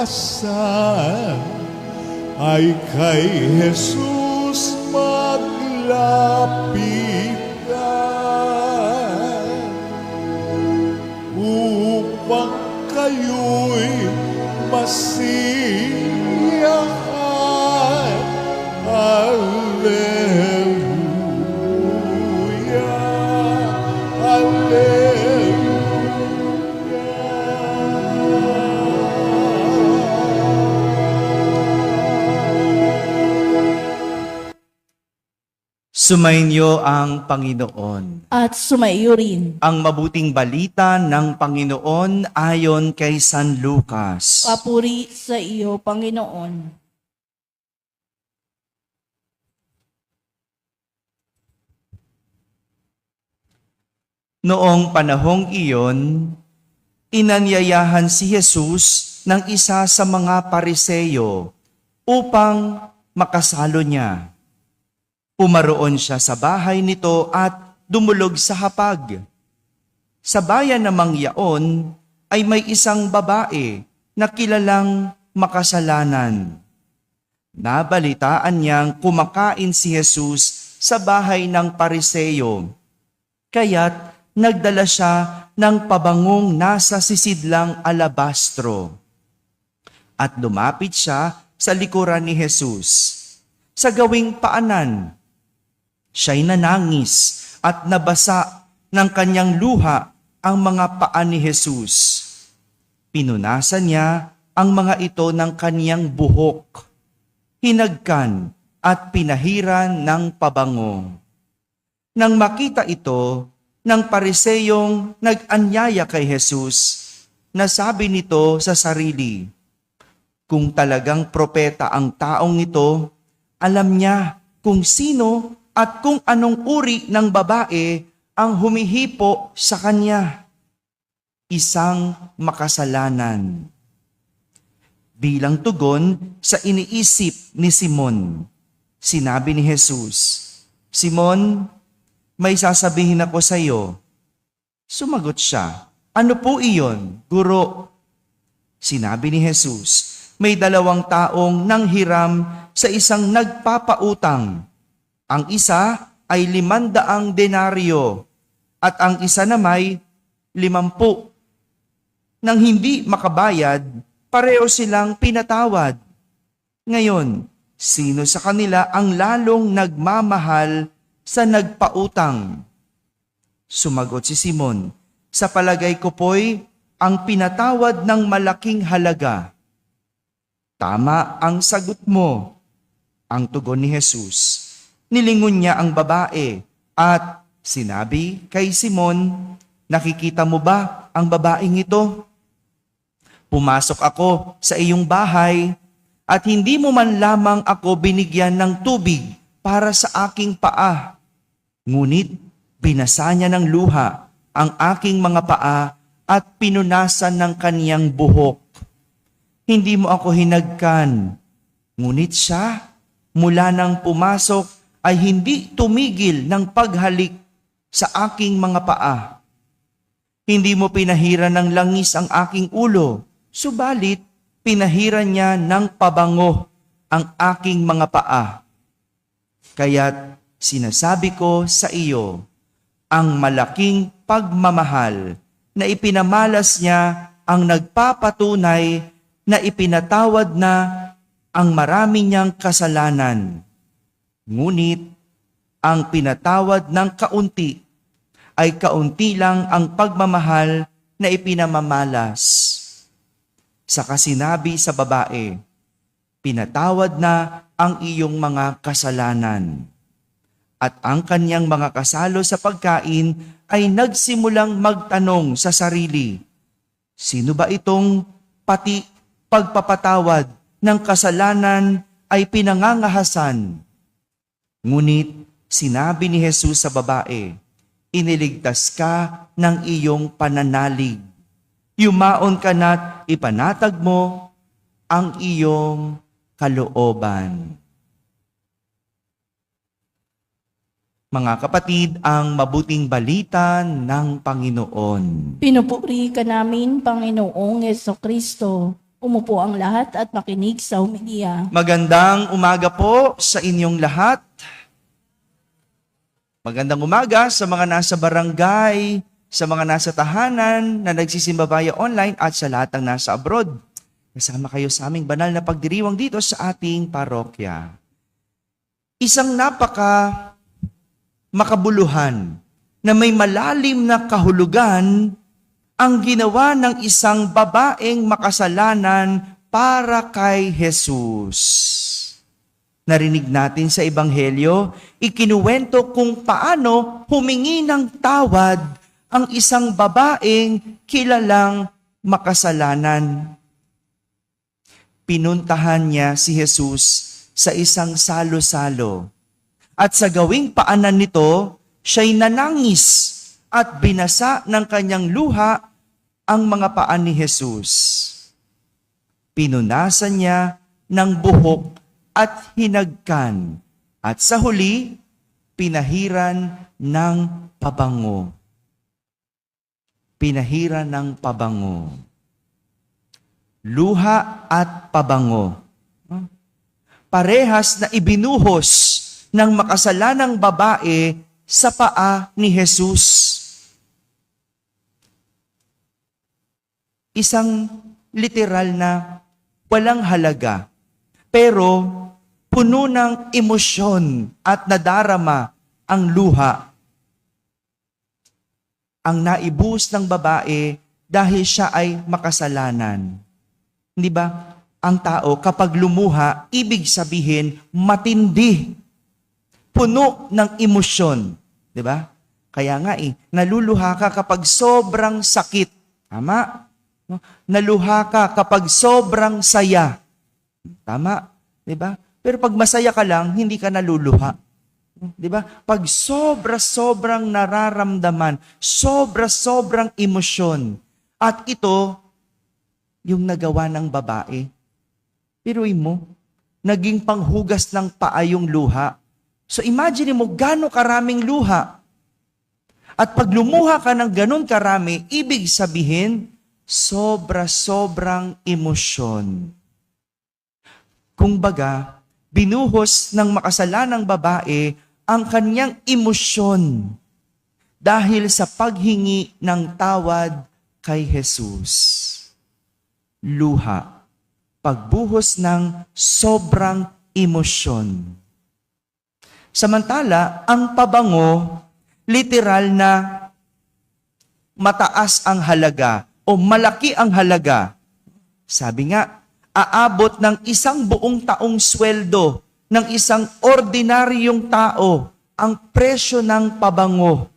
pasan ay kay Jesus maglapitan upang kayo'y masiyahan. Alleluia, alleluia. Sumainyo ang Panginoon. At sumaiyo rin. Ang mabuting balita ng Panginoon ayon kay San Lucas. Papuri sa iyo, Panginoon. Noong panahong iyon, inanyayahan si Jesus ng isa sa mga Pariseyo upang makasalo niya. Pumaroon siya sa bahay nito at dumulog sa hapag. Sa bayan namang yaon ay may isang babae na kilalang makasalanan. Nabalitaan niyang kumakain si Jesus sa bahay ng Pariseyo, kaya't nagdala siya ng pabangong nasa sisidlang alabastro. At lumapit siya sa likuran ni Jesus. Sa gawing paanan, siya'y nanangis at nabasa ng kanyang luha ang mga paa ni Jesus. Pinunasan niya ang mga ito ng kanyang buhok, hinagkan at pinahiran ng pabango. Nang makita ito, ng Pariseyong nag-anyaya kay Jesus, nasabi nito sa sarili, kung talagang propeta ang taong ito, alam niya kung sino at kung anong uri ng babae ang humihipo sa kanya. Isang makasalanan. Bilang tugon sa iniisip ni Simon, sinabi ni Jesus, Simon, may sasabihin ako sa iyo. Sumagot siya, ano po iyon, Guro? Sinabi ni Jesus, may 2 taong nanghiram sa isang nagpapautang. Ang isa ay 500 denaryo at ang isa na may 50. Nang hindi makabayad, pareho silang pinatawad. Ngayon, sino sa kanila ang lalong nagmamahal sa nagpautang? Sumagot si Simon, sa palagay ko po'y ang pinatawad ng malaking halaga. Tama ang sagot mo, ang tugon ni Jesus. Nilingon niya ang babae at sinabi kay Simon, nakikita mo ba ang babaeng ito? Pumasok ako sa iyong bahay at hindi mo man lamang ako binigyan ng tubig para sa aking paa. Ngunit binasa niya ng luha ang aking mga paa at pinunasan ng kaniyang buhok. Hindi mo ako hinagkan. Ngunit siya, mula nang pumasok, ay hindi tumigil ng paghalik sa aking mga paa. Hindi mo pinahiran ng langis ang aking ulo, subalit pinahiran niya ng pabango ang aking mga paa. Kaya't sinasabi ko sa iyo, ang malaking pagmamahal na ipinamalas niya ang nagpapatunay na ipinatawad na ang marami niyang kasalanan. Ngunit ang pinatawad ng kaunti ay kaunti lang ang pagmamahal na ipinamamalas. Saka sinabi sa babae, pinatawad na ang iyong mga kasalanan. At ang kanyang mga kasalo sa pagkain ay nagsimulang magtanong sa sarili, sino ba itong pati pagpapatawad ng kasalanan ay pinangangahasan? Ngunit sinabi ni Jesus sa babae, iniligtas ka ng iyong pananalig. Yumaon ka na't ipanatag mo ang iyong kalooban. Mga kapatid, ang mabuting balita ng Panginoon. Pinupuri ka namin, Panginoong Yesukristo. Umupo ang lahat at makinig sa homilya. Magandang umaga po sa inyong lahat. Magandang umaga sa mga nasa barangay, sa mga nasa tahanan na nagsisimba via online at sa lahat ng nasa abroad. Kasama kayo sa aming banal na pagdiriwang dito sa ating parokya. Isang makabuluhan na may malalim na kahulugan ang ginawa ng isang babaeng makasalanan para kay Jesus. Narinig natin sa Ebanghelyo, ikinuwento kung paano humingi ng tawad ang isang babaeng kilalang makasalanan. Pinuntahan niya si Jesus sa isang salo-salo. At sa gawing paanan nito, siya'y nanangis at binasa ng kanyang luha ang mga paan ni Jesus. Pinunasan niya ng buhok at hinagkan, at sa huli, pinahiran ng pabango. Pinahiran ng pabango. Luha at pabango. Parehas na ibinuhos ng makasalanang babae sa paa ni Jesus. Isang literal na walang halaga, pero puno ng emosyon at nadarama ang luha. Ang naibus ng babae dahil siya ay makasalanan. Hindi ba? Ang tao kapag lumuha, ibig sabihin matindi. Puno ng emosyon. Di ba? Kaya nga naluluha ka kapag sobrang sakit. Tama? Naluha ka kapag sobrang saya. Tama? Di ba? Pero pag masaya ka lang, hindi ka naluluha. Di ba? Pag sobrang nararamdaman, sobrang emosyon. At ito, yung nagawa ng babae. Piruin mo, naging panghugas ng paa yung luha. So imagine mo, gano'ng karaming luha. At pag lumuha ka ng gano'n karami, ibig sabihin, sobrang emosyon. Kung baga, binuhos ng makasalanang babae ang kanyang emosyon dahil sa paghingi ng tawad kay Jesus. Luha. Pagbuhos ng sobrang emosyon. Samantala, ang pabango, literal na mataas ang halaga o malaki ang halaga. Sabi nga, aabot ng isang buong taong sweldo ng isang ordinaryong tao ang presyo ng pabango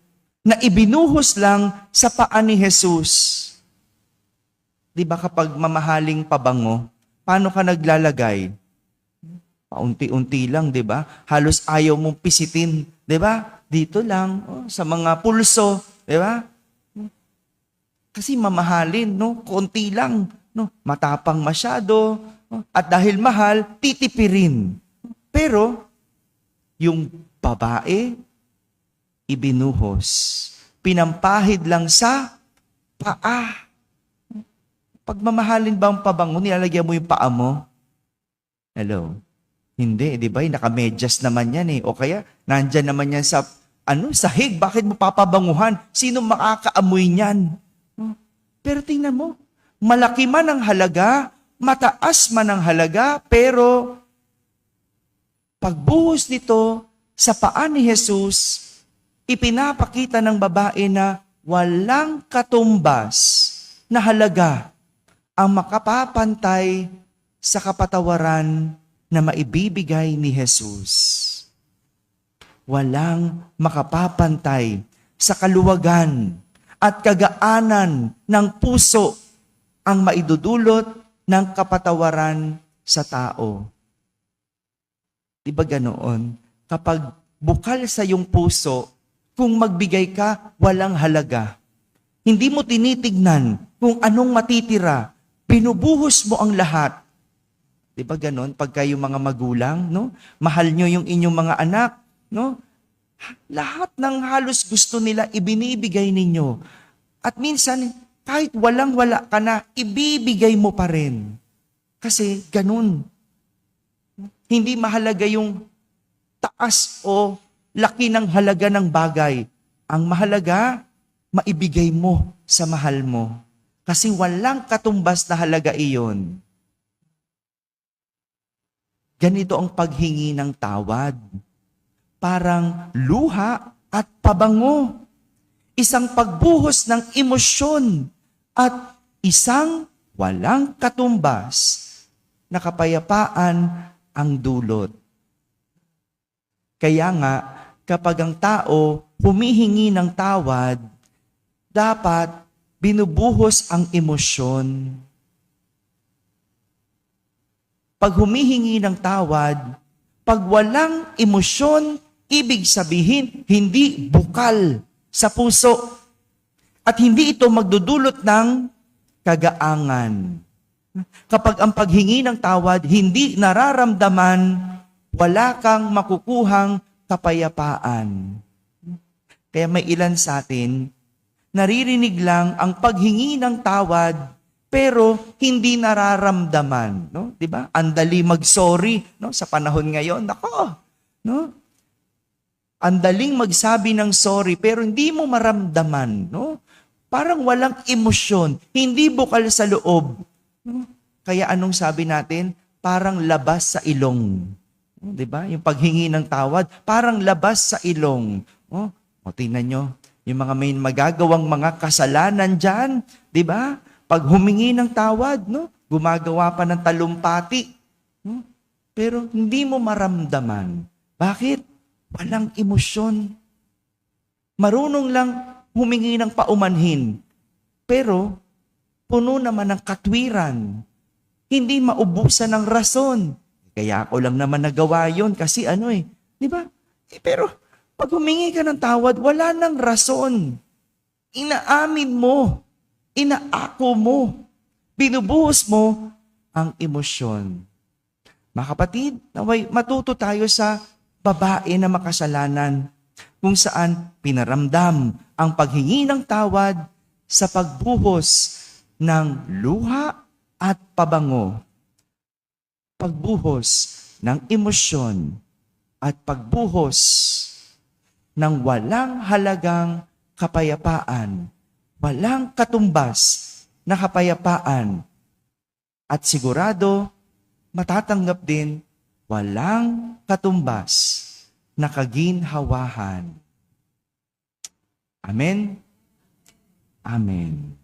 na ibinuhos lang sa paa ni Jesus. Di ba kapag mamahaling pabango, paano ka naglalagay? Paunti-unti lang, di ba? Halos ayaw mong pisitin, di ba? Dito lang, sa mga pulso, di ba? Kasi mamahalin, no? Konti lang, no? Matapang masyado, no? At dahil mahal, titipirin. Pero, yung babae, ibinuhos. Pinampahid lang sa paa. Pag mamahalin ba ang pabango, nilalagyan mo yung paa mo? Hello? Hindi, di ba? Nakamedyas naman yan O kaya, nandyan naman yan sa, sahig. Bakit mo papabanguhan? Sino makakaamoy niyan? Pero tingnan mo, malaki man ang halaga, mataas man ang halaga, pero pagbuhos nito sa paa ni Jesus, ipinapakita ng babae na walang katumbas na halaga ang makapapantay sa kapatawaran na maibibigay ni Jesus. Walang makapapantay sa kaluwagan at kagaanan ng puso ang maidudulot ng kapatawaran sa tao. Di ba ganoon? Kapag bukal sa iyong puso, kung magbigay ka, walang halaga. Hindi mo tinitignan kung anong matitira. Binubuhos mo ang lahat. Di ba ganon? Pagka yung mga magulang, no? Mahal nyo yung inyong mga anak, no? Lahat ng halos gusto nila, ibinibigay ninyo. At minsan, kahit walang-wala ka na, ibibigay mo pa rin. Kasi ganun. Hindi mahalaga yung taas o laki ng halaga ng bagay. Ang mahalaga, maibigay mo sa mahal mo. Kasi walang katumbas na halaga iyon. Ganito ang paghingi ng tawad. Parang luha at pabango. Isang pagbuhos ng emosyon at isang walang katumbas na kapayapaan ang dulot. Kaya nga, kapag ang tao humihingi ng tawad, dapat binubuhos ang emosyon. Pag humihingi ng tawad, pag walang emosyon, ibig sabihin, hindi bukal sa puso. At hindi ito magdudulot ng kagaangan. Kapag ang paghingi ng tawad hindi nararamdaman, wala kang makukuhang kapayapaan. Kaya may ilan sa atin, naririnig lang ang paghingi ng tawad, pero hindi nararamdaman, no? 'Di ba? Andali mag-sorry, no? Sa panahon ngayon, nako, no? Andaling magsabi ng sorry, pero hindi mo maramdaman, no? Parang walang emosyon, hindi bukal sa loob. Kaya anong sabi natin? Parang labas sa ilong. Di ba? Yung paghingi ng tawad, parang labas sa ilong. O tingnan nyo, yung mga may magagawang mga kasalanan dyan, di ba? Pag humingi ng tawad, no? Gumagawa pa ng talumpati. No? Pero hindi mo maramdaman. Bakit? Walang emosyon. Marunong lang humingi ng paumanhin. Pero puno naman ng katwiran. Hindi maubusan ng rason. Kaya ako lang naman nagawa yun kasi di ba? Pero pag humingi ka ng tawad, wala nang rason. Inaamin mo. Inaako mo. Binubuhos mo ang emosyon. Mga kapatid, naway matuto tayo sa babae na makasalanan kung saan pinaramdam ang paghingi ng tawad sa pagbuhos ng luha at pabango. Pagbuhos ng emosyon at pagbuhos ng walang halagang kapayapaan, walang katumbas na kapayapaan, at sigurado matatanggap din walang katumbas na kaginhawahan. Amen? Amen.